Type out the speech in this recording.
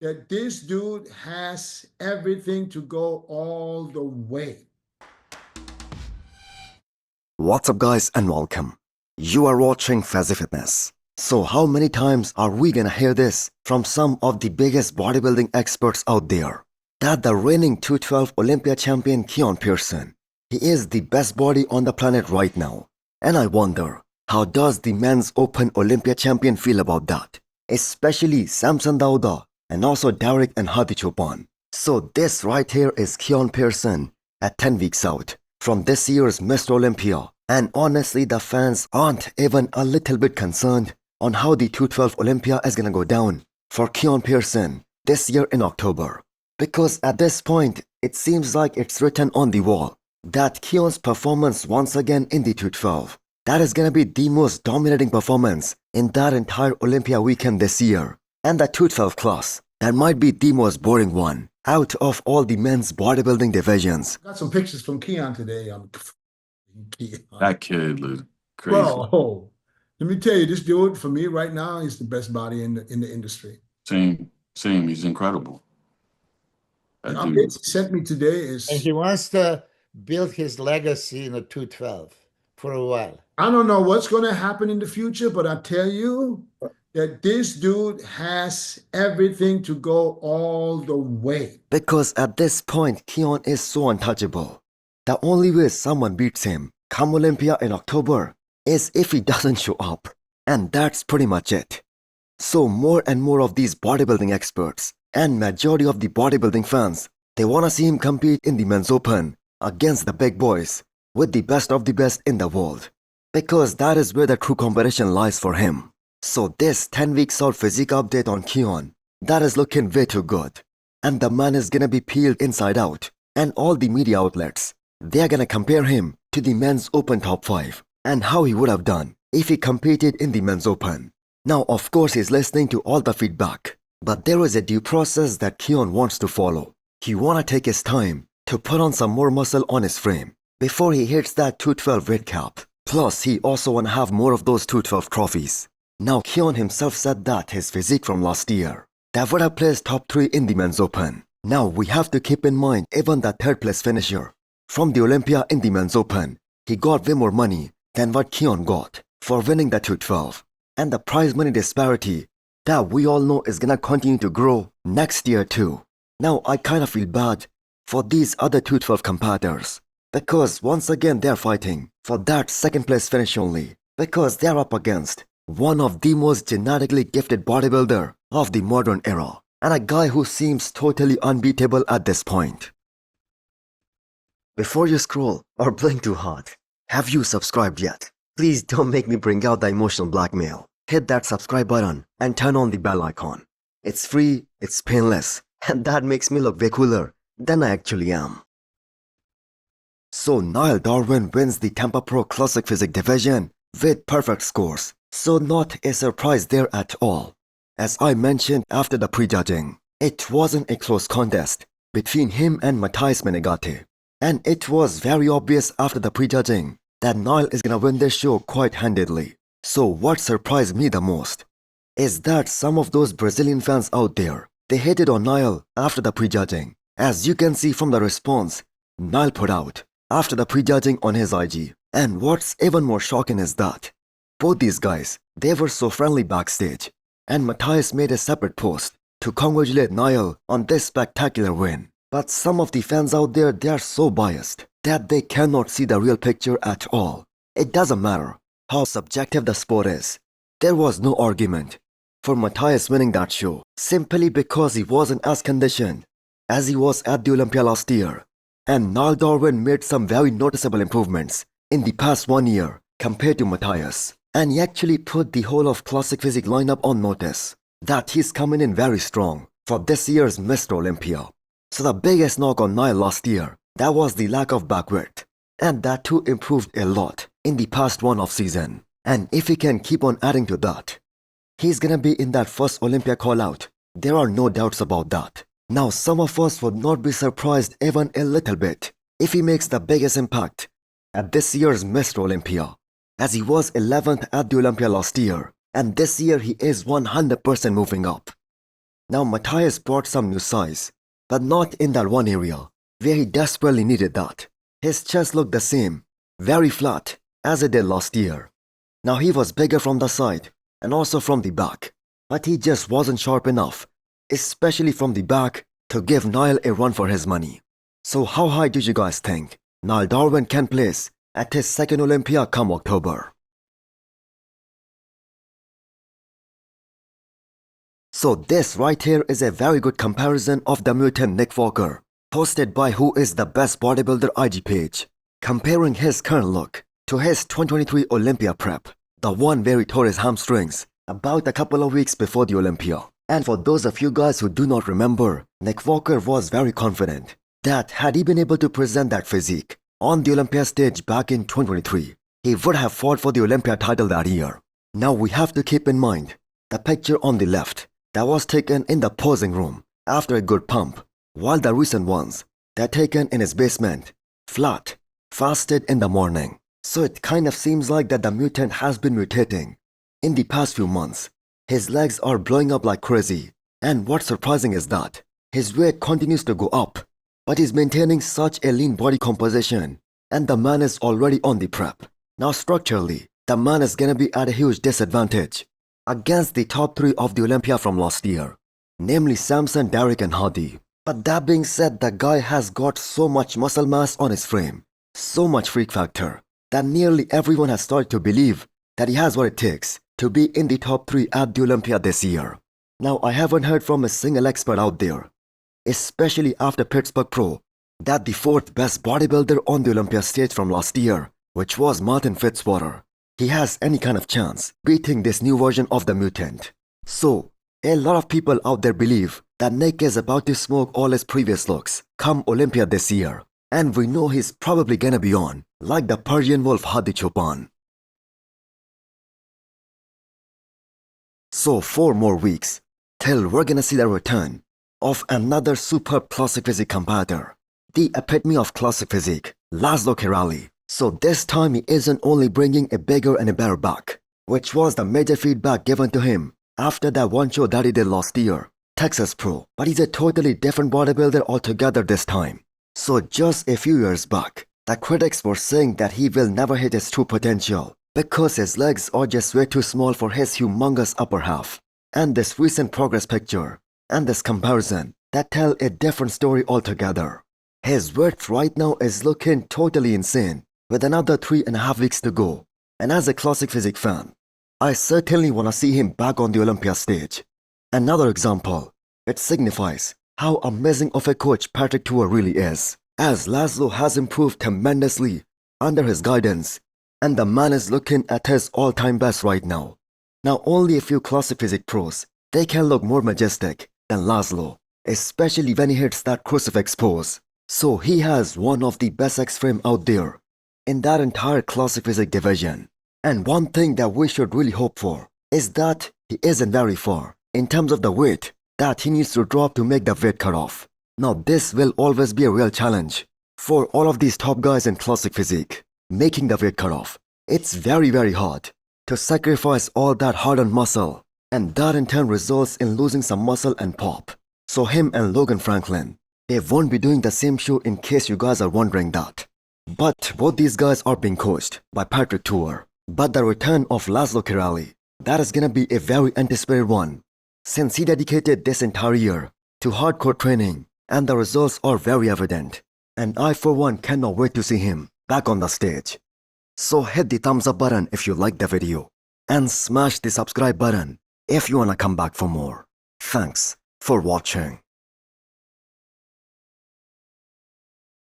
that this dude has everything to go all the way. What's up guys and welcome. You are watching Fazi Fitness. So how many times are we gonna hear this from some of the biggest bodybuilding experts out there? That the reigning 212 Olympia champion Keon Pearson, he is the best body on the planet right now. And I wonder, how does the men's open Olympia champion feel about that? Especially Samson Dauda and also Derek and Hadi Chopin. So this right here is Keon Pearson at 10 weeks out from this year's Mr. Olympia, and honestly the fans aren't even a little bit concerned on how the 212 Olympia is gonna go down for Keon Pearson this year in October. Because at this point, it seems like it's written on the wall that Keon's performance once again in the 212, that is gonna be the most dominating performance in that entire Olympia weekend this year. And the 212 class, that might be the most boring one out of all the men's bodybuilding divisions. Got some pictures from Keon today. Keon. That kid looked crazy. Bro, let me tell you, this dude for me right now is the best body in the industry. Same. He's incredible. The updates he sent me today And is he wants to build his legacy in the 212 for a while. I don't know what's going to happen in the future, but I tell you that this dude has everything to go all the way. Because at this point, Keon is so untouchable. The only way someone beats him come Olympia in October is if he doesn't show up. And that's pretty much it. So more and more of these bodybuilding experts and majority of the bodybuilding fans, they want to see him compete in the men's open against the big boys with the best of the best in the world. Because that is where the true competition lies for him. So this 10 weeks out physique update on Keon, that is looking way too good. And the man is gonna be peeled inside out. And all the media outlets, they are gonna compare him to the men's open top 5 and how he would have done if he competed in the men's open. Now of course he's listening to all the feedback, but there is a due process that Keon wants to follow. He wanna take his time to put on some more muscle on his frame before he hits that 212 weight cap. Plus he also wanna have more of those 212 trophies. Now Keon himself said that his physique from last year, that would have placed top 3 in the men's open. Now we have to keep in mind even the 3rd place finisher from the Olympia in the men's open, he got way more money than what Keon got for winning the 212. And the prize money disparity that we all know is gonna continue to grow next year too. Now I kinda feel bad for these other 212 competitors because once again they're fighting for that 2nd place finish only because they're up against one of the most genetically gifted bodybuilder of the modern era and a guy who seems totally unbeatable at this point. Before you scroll or blink too hard, have you subscribed yet? Please don't make me bring out the emotional blackmail. Hit that subscribe button and turn on the bell icon. It's free, it's painless, and that makes me look way cooler than I actually am. So Nile Darwin wins the Tampa Pro Classic Physique division with perfect scores. So not a surprise there at all. As I mentioned after the prejudging, it wasn't a close contest between him and Matthias Menegatti. And it was very obvious after the prejudging that Nile is gonna win this show quite handedly. So what surprised me the most is that some of those Brazilian fans out there, they hated on Nile after the prejudging. As you can see from the response Nile put out after the prejudging on his IG. And what's even more shocking is that both these guys, they were so friendly backstage, and Matthias made a separate post to congratulate Nile on this spectacular win. But some of the fans out there, they are so biased that they cannot see the real picture at all. It doesn't matter how subjective the sport is. There was no argument for Matthias winning that show simply because he wasn't as conditioned as he was at the Olympia last year. And Nile Darwin made some very noticeable improvements in the past 1 year compared to Matthias. And he actually put the whole of Classic Physique lineup on notice that he's coming in very strong for this year's Mr. Olympia. So the biggest knock on Nile last year, that was the lack of back width. And that too improved a lot in the past one off season. And if he can keep on adding to that, he's gonna be in that first Olympia call out. There are no doubts about that. Now some of us would not be surprised even a little bit if he makes the biggest impact at this year's Mr. Olympia, as he was 11th at the Olympia last year, and this year he is 100% moving up. Now Matthias brought some new size, but not in that one area where he desperately needed that. His chest looked the same, very flat, as it did last year. Now he was bigger from the side and also from the back, but he just wasn't sharp enough, especially from the back, to give Nile a run for his money. So how high do you guys think Nile Darwin can place at his second Olympia come October? So this right here is a very good comparison of the mutant Nick Walker, posted by Who is the Best Bodybuilder IG page, comparing his current look to his 2023 Olympia prep, the one where he tore his hamstrings about a couple of weeks before the Olympia. And for those of you guys who do not remember, Nick Walker was very confident that had he been able to present that physique on the Olympia stage back in 2023, he would have fought for the Olympia title that year. Now we have to keep in mind the picture on the left that was taken in the posing room after a good pump, while the recent ones they're taken in his basement, flat, fasted in the morning. So it kind of seems like that the mutant has been mutating. In the past few months, his legs are blowing up like crazy, and what's surprising is that his weight continues to go up, but he's maintaining such a lean body composition, and the man is already on the prep. Now structurally, the man is gonna be at a huge disadvantage against the top 3 of the Olympia from last year, namely Samson, Derek and Hadi. But that being said, the guy has got so much muscle mass on his frame, so much freak factor, that nearly everyone has started to believe that he has what it takes to be in the top 3 at the Olympia this year. Now I haven't heard from a single expert out there, especially after Pittsburgh Pro, that the 4th best bodybuilder on the Olympia stage from last year, which was Martin Fitzwater, he has any kind of chance beating this new version of the mutant. So, a lot of people out there believe that Nick is about to smoke all his previous looks come Olympia this year, and we know he's probably gonna be on like the Persian wolf Hadi Chopin. So 4 more weeks till we're gonna see the return of another superb classic physique competitor, the epitome of classic physique, Lazlo Kerali. So this time he isn't only bringing a bigger and a better back, which was the major feedback given to him after that one show that he did last year, Texas Pro, but he's a totally different bodybuilder altogether this time. So just a few years back, the critics were saying that he will never hit his true potential because his legs are just way too small for his humongous upper half. And this recent progress picture and this comparison that tell a different story altogether. His width right now is looking totally insane with another 3.5 weeks to go. And as a classic physique fan, I certainly want to see him back on the Olympia stage. Another example, it signifies how amazing of a coach Patrick Tuor really is, as Laszlo has improved tremendously under his guidance, and the man is looking at his all-time best right now. Now only a few classic physique pros, they can look more majestic than Laszlo, especially when he hits that crucifix pose. So he has one of the best X-frame out there in that entire classic physique division. And one thing that we should really hope for is that he isn't very far in terms of the weight that he needs to drop to make the weight cutoff. Now this will always be a real challenge for all of these top guys in classic physique, making the weight cutoff. It's very hard to sacrifice all that hard-earned muscle, and that in turn results in losing some muscle and pop. So him and Logan Franklin, they won't be doing the same show, in case you guys are wondering that. But both these guys are being coached by Patrick Tuor. But the return of Lazlo Kerali, that is gonna be a very anticipated one, since he dedicated this entire year to hardcore training, and the results are very evident. And I for one cannot wait to see him back on the stage. So hit the thumbs up button if you liked the video, and smash the subscribe button if you wanna come back for more. Thanks for watching.